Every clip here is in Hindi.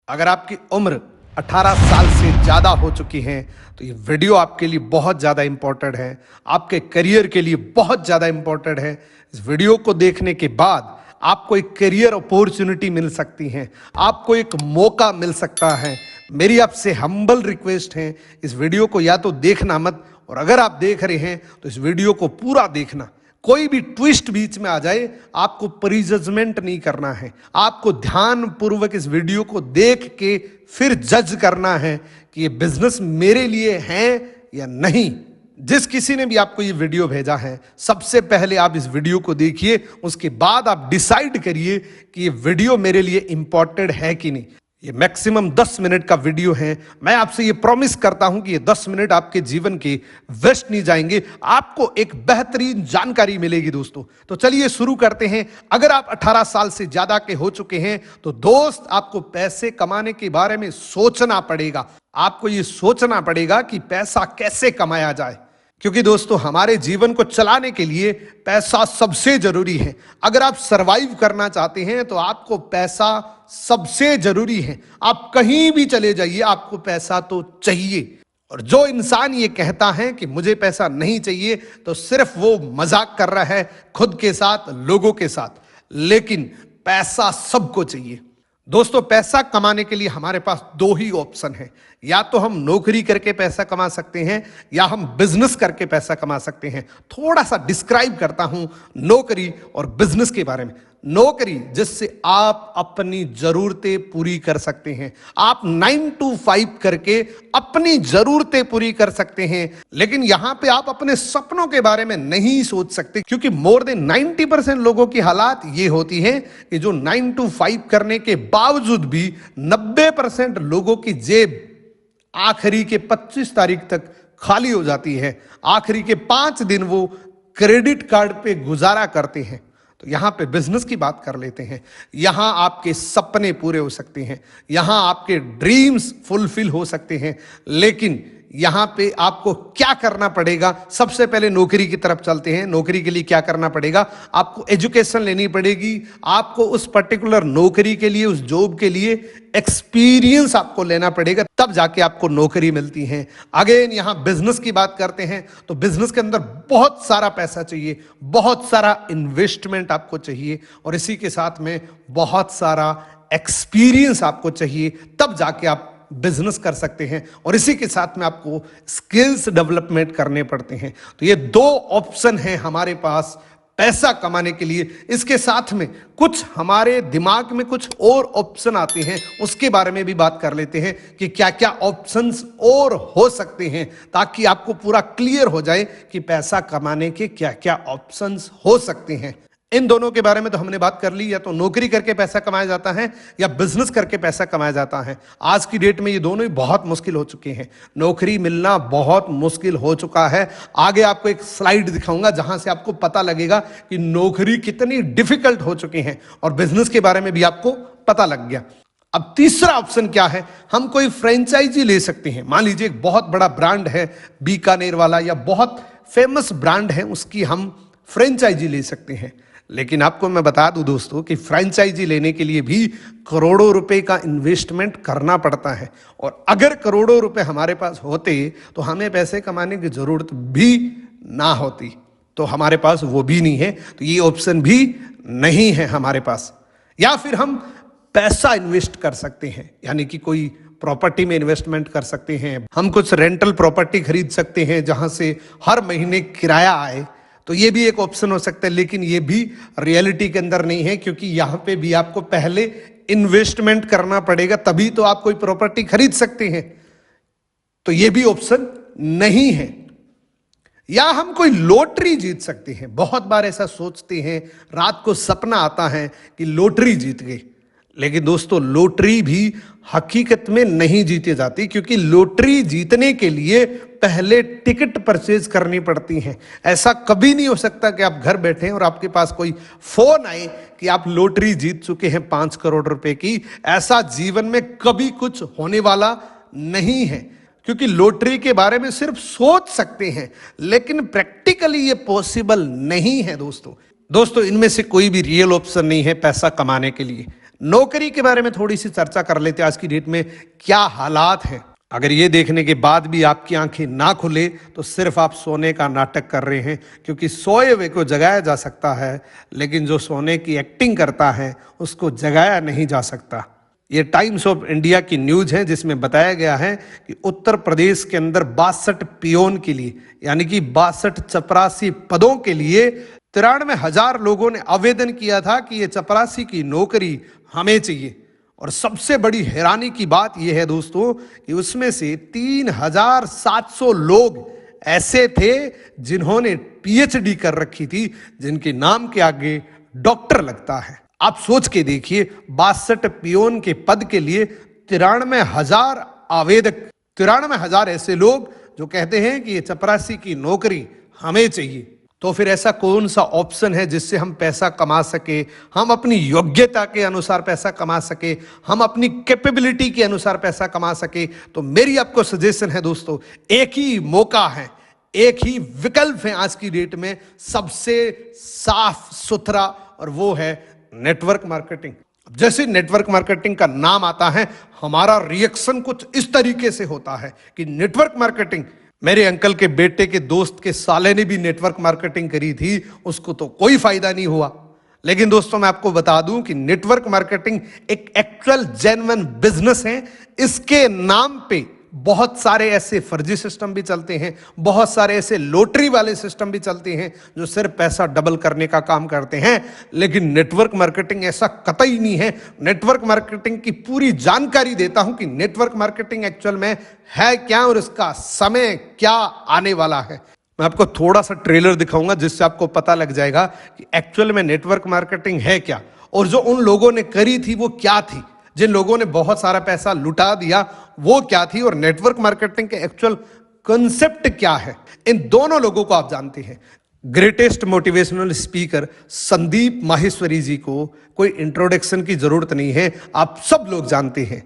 अगर आपकी उम्र 18 साल से ज़्यादा हो चुकी है तो ये वीडियो आपके लिए बहुत ज़्यादा इंपॉर्टेंट है, आपके करियर के लिए बहुत ज़्यादा इंपॉर्टेंट है। इस वीडियो को देखने के बाद आपको एक करियर अपॉर्चुनिटी मिल सकती है, आपको एक मौका मिल सकता है। मेरी आपसे हम्बल रिक्वेस्ट है, इस वीडियो को या तो देखना मत, और अगर आप देख रहे हैं तो इस वीडियो को पूरा देखना। कोई भी ट्विस्ट बीच में आ जाए, आपको प्रीजजमेंट नहीं करना है, आपको ध्यान पूर्वक इस वीडियो को देख के फिर जज करना है कि ये बिजनेस मेरे लिए है या नहीं। जिस किसी ने भी आपको ये वीडियो भेजा है, सबसे पहले आप इस वीडियो को देखिए, उसके बाद आप डिसाइड करिए कि ये वीडियो मेरे लिए इंपॉर्टेंट है कि नहीं। ये मैक्सिमम 10 मिनट का वीडियो है। मैं आपसे ये प्रॉमिस करता हूं कि ये 10 मिनट आपके जीवन के वेस्ट नहीं जाएंगे, आपको एक बेहतरीन जानकारी मिलेगी दोस्तों। तो चलिए शुरू करते हैं। अगर आप 18 साल से ज्यादा के हो चुके हैं तो दोस्त, आपको पैसे कमाने के बारे में सोचना पड़ेगा। आपको ये सोचना पड़ेगा कि पैसा कैसे कमाया जाए, क्योंकि दोस्तों हमारे जीवन को चलाने के लिए पैसा सबसे जरूरी है। अगर आप सरवाइव करना चाहते हैं तो आपको पैसा सबसे जरूरी है। आप कहीं भी चले जाइए, आपको पैसा तो चाहिए। और जो इंसान ये कहता है कि मुझे पैसा नहीं चाहिए, तो सिर्फ वो मजाक कर रहा है खुद के साथ, लोगों के साथ। लेकिन पैसा सबको चाहिए दोस्तों। पैसा कमाने के लिए हमारे पास दो ही ऑप्शन है, या तो हम नौकरी करके पैसा कमा सकते हैं या हम बिजनेस करके पैसा कमा सकते हैं। थोड़ा सा डिस्क्राइब करता हूं नौकरी और बिजनेस के बारे में। नौकरी, जिससे आप अपनी जरूरतें पूरी कर सकते हैं। आप 9 to 5 करके अपनी जरूरतें पूरी कर सकते हैं, लेकिन यहां पे आप अपने सपनों के बारे में नहीं सोच सकते, क्योंकि मोर देन 90% लोगों की हालात ये होती है कि जो 9 to 5 करने के बावजूद भी 90% लोगों की जेब आखिरी के 25 तारीख तक खाली हो जाती है। आखिरी के 5 दिन वो क्रेडिट कार्ड पे गुजारा करते हैं। तो यहां पे बिजनेस की बात कर लेते हैं। यहां आपके सपने पूरे हो सकते हैं, यहां आपके ड्रीम्स फुलफिल हो सकते हैं। लेकिन यहां पे आपको क्या करना पड़ेगा? सबसे पहले नौकरी की तरफ चलते हैं। नौकरी के लिए क्या करना पड़ेगा? आपको एजुकेशन लेनी पड़ेगी। आपको उस पर्टिकुलर नौकरी के लिए, उस जॉब के लिए एक्सपीरियंस आपको लेना पड़ेगा, तब जाके आपको नौकरी मिलती है। अगेन यहां बिजनेस की बात करते हैं तो बिजनेस के अंदर बहुत सारा पैसा चाहिए, बहुत सारा इन्वेस्टमेंट आपको चाहिए, और इसी के साथ में बहुत सारा एक्सपीरियंस आपको चाहिए, तब जाके आप बिजनेस कर सकते हैं। और इसी के साथ में आपको स्किल्स डेवलपमेंट करने पड़ते हैं। तो ये दो ऑप्शन हैं हमारे पास पैसा कमाने के लिए। इसके साथ में कुछ हमारे दिमाग में कुछ और ऑप्शन आते हैं, उसके बारे में भी बात कर लेते हैं कि क्या क्या ऑप्शंस और हो सकते हैं, ताकि आपको पूरा क्लियर हो जाए कि पैसा कमाने के क्या क्या ऑप्शंस हो सकते हैं। इन दोनों के बारे में तो हमने बात कर ली, या तो नौकरी करके पैसा कमाया जाता है या बिजनेस करके पैसा कमाया जाता है। आज की डेट में ये दोनों ही बहुत मुश्किल हो चुके हैं। नौकरी मिलना बहुत मुश्किल हो चुका है। आगे आपको एक स्लाइड दिखाऊंगा जहां से आपको पता लगेगा कि नौकरी कितनी डिफिकल्ट हो चुकी है, और बिजनेस के बारे में भी आपको पता लग गया। अब तीसरा ऑप्शन क्या है? हम कोई फ्रेंचाइजी ले सकते हैं। मान लीजिए एक बहुत बड़ा ब्रांड है, बीकानेर वाला, या बहुत फेमस ब्रांड है, उसकी हम फ्रेंचाइजी ले सकते हैं। लेकिन आपको मैं बता दूं दोस्तों कि फ्रेंचाइजी लेने के लिए भी करोड़ों रुपए का इन्वेस्टमेंट करना पड़ता है, और अगर करोड़ों रुपए हमारे पास होते तो हमें पैसे कमाने की जरूरत भी ना होती। तो हमारे पास वो भी नहीं है, तो ये ऑप्शन भी नहीं है हमारे पास। या फिर हम पैसा इन्वेस्ट कर सकते हैं, यानी कि कोई प्रॉपर्टी में इन्वेस्टमेंट कर सकते हैं। हम कुछ रेंटल प्रॉपर्टी खरीद सकते हैं जहां से हर महीने किराया आए, तो ये भी एक ऑप्शन हो सकता है। लेकिन ये भी रियलिटी के अंदर नहीं है, क्योंकि यहां पे भी आपको पहले इन्वेस्टमेंट करना पड़ेगा, तभी तो आप कोई प्रॉपर्टी खरीद सकते हैं। तो ये भी ऑप्शन नहीं है। या हम कोई लॉटरी जीत सकते हैं। बहुत बार ऐसा सोचते हैं, रात को सपना आता है कि लॉटरी जीत गई, लेकिन दोस्तों लॉटरी भी हकीकत में नहीं जीती जाती, क्योंकि लॉटरी जीतने के लिए पहले टिकट परचेज करनी पड़ती है। ऐसा कभी नहीं हो सकता कि आप घर बैठे और आपके पास कोई फोन आए कि आप लॉटरी जीत चुके हैं 5 करोड़ रुपए की। ऐसा जीवन में कभी कुछ होने वाला नहीं है, क्योंकि लॉटरी के बारे में सिर्फ सोच सकते हैं, लेकिन प्रैक्टिकली ये पॉसिबल नहीं है दोस्तों। इनमें से कोई भी रियल ऑप्शन नहीं है पैसा कमाने के लिए। नौकरी के बारे में थोड़ी सी चर्चा कर लेते हैं। आज की डेट में क्या हालात हैं। अगर ये देखने के बाद भी आपकी आंखें ना खुले तो सिर्फ आप सोने का नाटक कर रहे हैं, क्योंकि सोए हुए को जगाया जा सकता है, लेकिन जो सोने की एक्टिंग करता है उसको जगाया नहीं जा सकता। ये टाइम्स ऑफ इंडिया की न्यूज है, जिसमें बताया गया है कि उत्तर प्रदेश के अंदर 62 पियोन के लिए, यानी कि 62 चपरासी पदों के लिए 93,000 लोगों ने आवेदन किया था कि ये चपरासी की नौकरी हमें चाहिए। और सबसे बड़ी हैरानी की बात यह है दोस्तों कि उसमें से 3,700 लोग ऐसे थे जिन्होंने पीएचडी कर रखी थी, जिनके नाम के आगे डॉक्टर लगता है। आप सोच के देखिए, 62 पियोन के पद के लिए 93,000 आवेदक, 93,000 ऐसे लोग जो कहते हैं कि ये चपरासी की नौकरी हमें चाहिए। तो फिर ऐसा कौन सा ऑप्शन है जिससे हम पैसा कमा सके, हम अपनी योग्यता के अनुसार पैसा कमा सके, हम अपनी कैपेबिलिटी के अनुसार पैसा कमा सके? तो मेरी आपको सजेशन है दोस्तों, एक ही मौका है, एक ही विकल्प है आज की डेट में सबसे साफ सुथरा, और वो है नेटवर्क मार्केटिंग। जैसे नेटवर्क मार्केटिंग का नाम आता है, हमारा रिएक्शन कुछ इस तरीके से होता है कि नेटवर्क मार्केटिंग, मेरे अंकल के बेटे के दोस्त के साले ने भी नेटवर्क मार्केटिंग करी थी, उसको तो कोई फायदा नहीं हुआ। लेकिन दोस्तों मैं आपको बता दूं कि नेटवर्क मार्केटिंग एक एक्चुअल जेन्युइन बिजनेस है। इसके नाम पे बहुत सारे ऐसे फर्जी सिस्टम भी चलते हैं, बहुत सारे ऐसे लॉटरी वाले सिस्टम भी चलते हैं जो सिर्फ पैसा डबल करने का काम करते हैं। लेकिन नेटवर्क मार्केटिंग ऐसा कतई नहीं है। नेटवर्क मार्केटिंग की पूरी जानकारी देता हूं कि नेटवर्क मार्केटिंग एक्चुअल में है क्या और इसका समय क्या आने वाला है। मैं आपको थोड़ा सा ट्रेलर दिखाऊंगा जिससे आपको पता लग जाएगा कि एक्चुअल में नेटवर्क मार्केटिंग है क्या, और जो उन लोगों ने करी थी वो क्या थी, जिन लोगों ने बहुत सारा पैसा लुटा दिया वो क्या थी, और नेटवर्क मार्केटिंग के एक्चुअल कॉन्सेप्ट क्या है। इन दोनों लोगों को आप जानते हैं। Greatest motivational speaker Sandeep Maheshwari ji को कोई इंट्रोडक्शन की जरूरत नहीं है, आप सब लोग जानते हैं।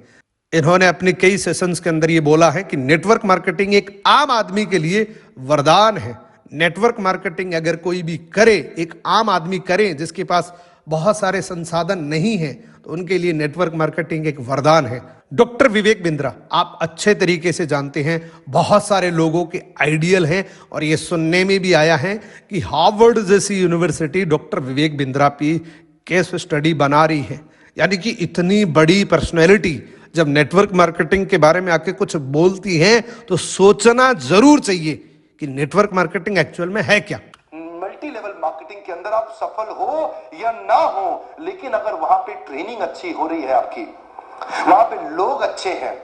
इन्होंने अपने कई सेशंस के अंदर ये बोला है कि नेटवर्क मार्केटिंग एक आम आदमी के लिए वरदान है। नेटवर्क मार्केटिंग अगर कोई भी करे, एक आम आदमी करे जिसके पास बहुत सारे संसाधन नहीं है, तो उनके लिए नेटवर्क मार्केटिंग एक वरदान है। डॉक्टर विवेक बिंद्रा आप अच्छे तरीके से जानते हैं, बहुत सारे लोगों के आइडियल हैं, और ये सुनने में भी आया है कि हार्वर्ड जैसी यूनिवर्सिटी डॉक्टर विवेक बिंद्रा की केस स्टडी बना रही है। यानी कि इतनी बड़ी पर्सनैलिटी जब नेटवर्क मार्केटिंग के बारे में आके कुछ बोलती है तो सोचना जरूर चाहिए कि नेटवर्क मार्केटिंग एक्चुअल में है क्या। मल्टी लेवल मार्केटिंग के अंदर आप सफल हो या ना हो, लेकिन अगर वहां पे ट्रेनिंग अच्छी हो रही है, आपकी वहां पे लोग अच्छे हैं,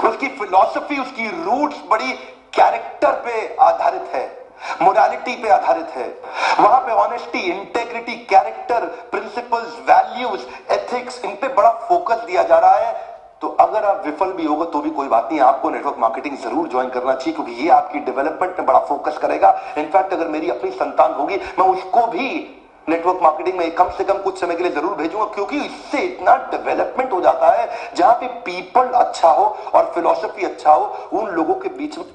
उसकी फिलॉसफी, उसकी रूट्स बड़ी कैरेक्टर पे आधारित है, मोरालिटी पे आधारित है, वहां पे honesty, integrity, character, principles, values, ethics, इन पे बड़ा फोकस दिया जा रहा है, तो अगर आप विफल भी होगा तो भी कोई बात नहीं, आपको नेटवर्क मार्केटिंग जरूर ज्वाइन करना चाहिए, क्योंकि ये आपकी डेवलपमेंट में बड़ा फोकस करेगा। इनफैक्ट अगर मेरी अपनी संतान होगी, मैं उसको भी नेटवर्क मार्केटिंग में कम से कम कुछ समय के लिए जरूर भेजूंगा, क्योंकि इससे इतना डेवलपमेंट हो जाता है जहां पे पीपल अच्छा हो और फिलॉसफी अच्छा हो, उन लोगों के बीच में।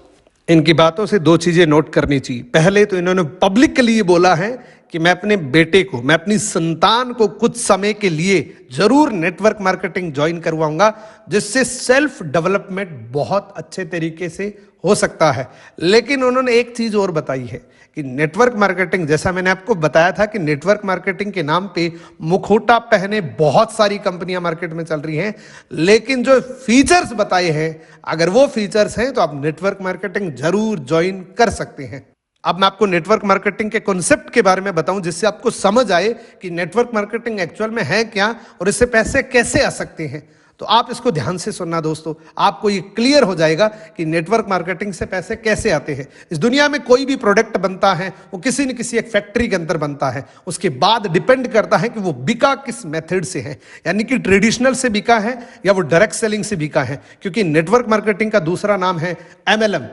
इनकी बातों से दो चीजें नोट करनी चाहिए। पहले तो इन्होंने पब्लिक के लिए बोला है कि मैं अपने बेटे को, मैं अपनी संतान को कुछ समय के लिए जरूर नेटवर्क मार्केटिंग ज्वाइन करवाऊंगा, जिससे सेल्फ डेवलपमेंट बहुत अच्छे तरीके से हो सकता है। लेकिन उन्होंने एक चीज और बताई है कि नेटवर्क मार्केटिंग, जैसा मैंने आपको बताया था कि नेटवर्क मार्केटिंग के नाम पे मुखौटा पहने बहुत सारी कंपनियां मार्केट में चल रही हैं, लेकिन जो फीचर्स बताए हैं, अगर वो फीचर्स हैं तो आप नेटवर्क मार्केटिंग जरूर ज्वाइन कर सकते हैं। अब मैं आपको नेटवर्क मार्केटिंग के कॉन्सेप्ट के बारे में बताऊं, जिससे आपको समझ आए कि नेटवर्क मार्केटिंग एक्चुअल में है क्या और इससे पैसे कैसे आ सकते हैं। तो आप इसको ध्यान से सुनना दोस्तों, आपको ये क्लियर हो जाएगा कि नेटवर्क मार्केटिंग से पैसे कैसे आते हैं। इस दुनिया में कोई भी प्रोडक्ट बनता है वो किसी न किसी एक फैक्ट्री के अंदर बनता है, उसके बाद डिपेंड करता है कि वो बिका किस मेथड से है, यानी कि ट्रेडिशनल से बिका है या वो डायरेक्ट सेलिंग से बिका है। क्योंकि नेटवर्क मार्केटिंग का दूसरा नाम है MLM,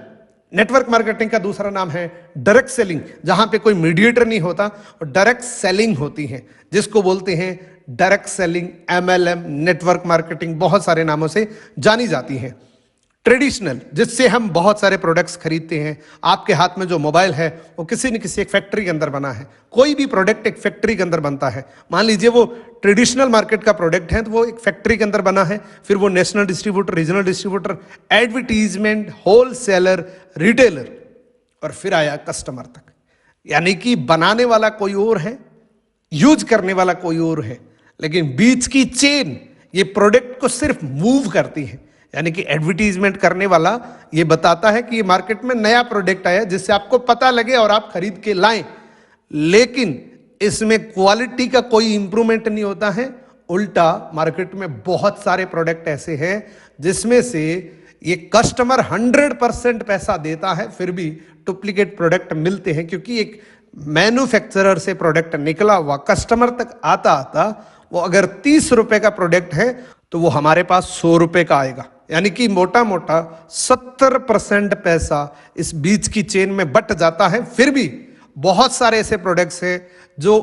नेटवर्क मार्केटिंग का दूसरा नाम है डायरेक्ट सेलिंग, जहां पे कोई मीडिएटर नहीं होता और डायरेक्ट सेलिंग होती है, जिसको बोलते हैं direct selling, MLM, network marketing, बहुत सारे नामों से जानी जाती है। ट्रेडिशनल, जिससे हम बहुत सारे प्रोडक्ट्स खरीदते हैं, आपके हाथ में जो मोबाइल है वो किसी न किसी एक फैक्ट्री के अंदर बना है। कोई भी प्रोडक्ट एक फैक्ट्री के अंदर बनता है। मान लीजिए वो ट्रेडिशनल मार्केट का प्रोडक्ट है तो वो एक फैक्ट्री के अंदर बना है, फिर वो national distributor, regional distributor, advertisement, wholesaler, retailer और फिर आया कस्टमर तक। यानी कि बनाने वाला कोई और है, यूज करने वाला कोई और है, लेकिन बीच की चेन ये प्रोडक्ट को सिर्फ मूव करती है। यानी कि एडवर्टीजमेंट करने वाला ये बताता है कि ये मार्केट में नया प्रोडक्ट आया जिससे आपको पता लगे और आप खरीद के लाएं, लेकिन इसमें क्वालिटी का कोई इंप्रूवमेंट नहीं होता है। उल्टा मार्केट में बहुत सारे प्रोडक्ट ऐसे हैं जिसमें से ये कस्टमर 100% पैसा देता है, फिर भी डुप्लीकेट प्रोडक्ट मिलते हैं, क्योंकि एक मैन्युफैक्चरर से प्रोडक्ट निकला हुआ कस्टमर तक आता आता वो अगर 30 रुपए का प्रोडक्ट है तो वो हमारे पास 100 रुपए का आएगा। यानी कि मोटा मोटा 70% पैसा इस बीच की चेन में बट जाता है। फिर भी बहुत सारे ऐसे प्रोडक्ट्स हैं जो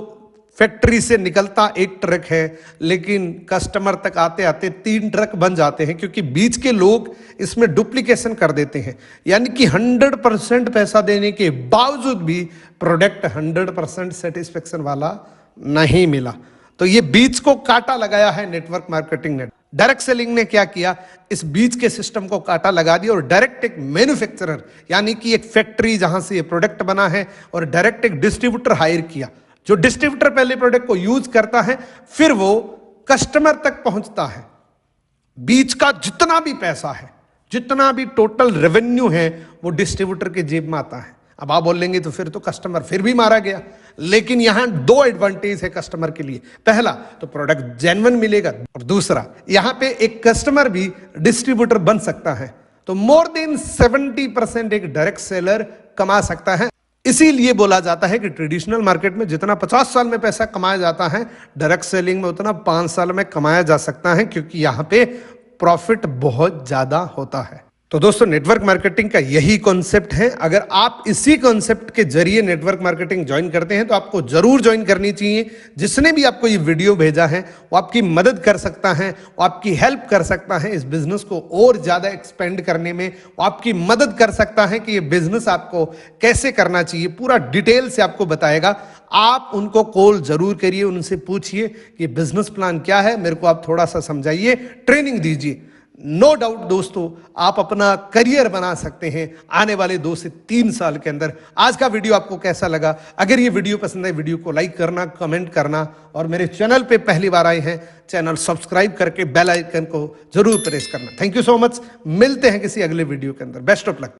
फैक्ट्री से निकलता एक ट्रक है, लेकिन कस्टमर तक आते आते 3 ट्रक बन जाते हैं, क्योंकि बीच के लोग इसमें डुप्लीकेशन कर देते हैं। यानी कि 100% पैसा देने के बावजूद भी प्रोडक्ट 100% सेटिस्फेक्शन वाला नहीं मिला। तो ये बीच को काटा लगाया है नेटवर्क मार्केटिंग ने। डायरेक्ट सेलिंग ने क्या किया, इस बीच के सिस्टम को काटा लगा दिया और डायरेक्ट एक मैन्युफैक्चरर यानी कि एक फैक्ट्री जहां से ये प्रोडक्ट बना है और डायरेक्ट एक डिस्ट्रीब्यूटर हायर किया। जो डिस्ट्रीब्यूटर पहले प्रोडक्ट को यूज करता है, फिर वो कस्टमर तक पहुंचता है। बीच का जितना भी पैसा है, जितना भी टोटल रेवेन्यू है, वो डिस्ट्रीब्यूटर के जेब में आता है। अब आप बोलेंगे तो फिर तो कस्टमर फिर भी मारा गया, लेकिन यहां 2 एडवांटेज है कस्टमर के लिए। पहला तो प्रोडक्ट जेन्युइन मिलेगा, और दूसरा यहां पे एक कस्टमर भी डिस्ट्रीब्यूटर बन सकता है। तो मोर देन 70% एक डायरेक्ट सेलर कमा सकता है। इसीलिए बोला जाता है कि ट्रेडिशनल मार्केट में जितना 50 साल में पैसा कमाया जाता है, डायरेक्ट सेलिंग में उतना 5 साल में कमाया जा सकता है, क्योंकि यहां पे प्रॉफिट बहुत ज्यादा होता है। तो दोस्तों, नेटवर्क मार्केटिंग का यही कॉन्सेप्ट है। अगर आप इसी कॉन्सेप्ट के जरिए नेटवर्क मार्केटिंग ज्वाइन करते हैं तो आपको जरूर ज्वाइन करनी चाहिए। जिसने भी आपको ये वीडियो भेजा है वो आपकी मदद कर सकता है, वो आपकी हेल्प कर सकता है इस बिजनेस को और ज्यादा एक्सपेंड करने में। वो आपकी मदद कर सकता है कि ये बिजनेस आपको कैसे करना चाहिए, पूरा डिटेल से आपको बताएगा। आप उनको कॉल जरूर करिए, उनसे पूछिए कि बिजनेस प्लान क्या है, मेरे को आप थोड़ा सा समझाइए, ट्रेनिंग दीजिए। नो डाउट दोस्तों, आप अपना करियर बना सकते हैं आने वाले 2 से 3 साल के अंदर। आज का वीडियो आपको कैसा लगा? अगर ये वीडियो पसंद है, वीडियो को लाइक करना, कमेंट करना, और मेरे चैनल पे पहली बार आए हैं, चैनल सब्सक्राइब करके बेल आइकन को जरूर प्रेस करना। Thank you so much. मिलते हैं किसी अगले वीडियो के अंदर। Best of luck.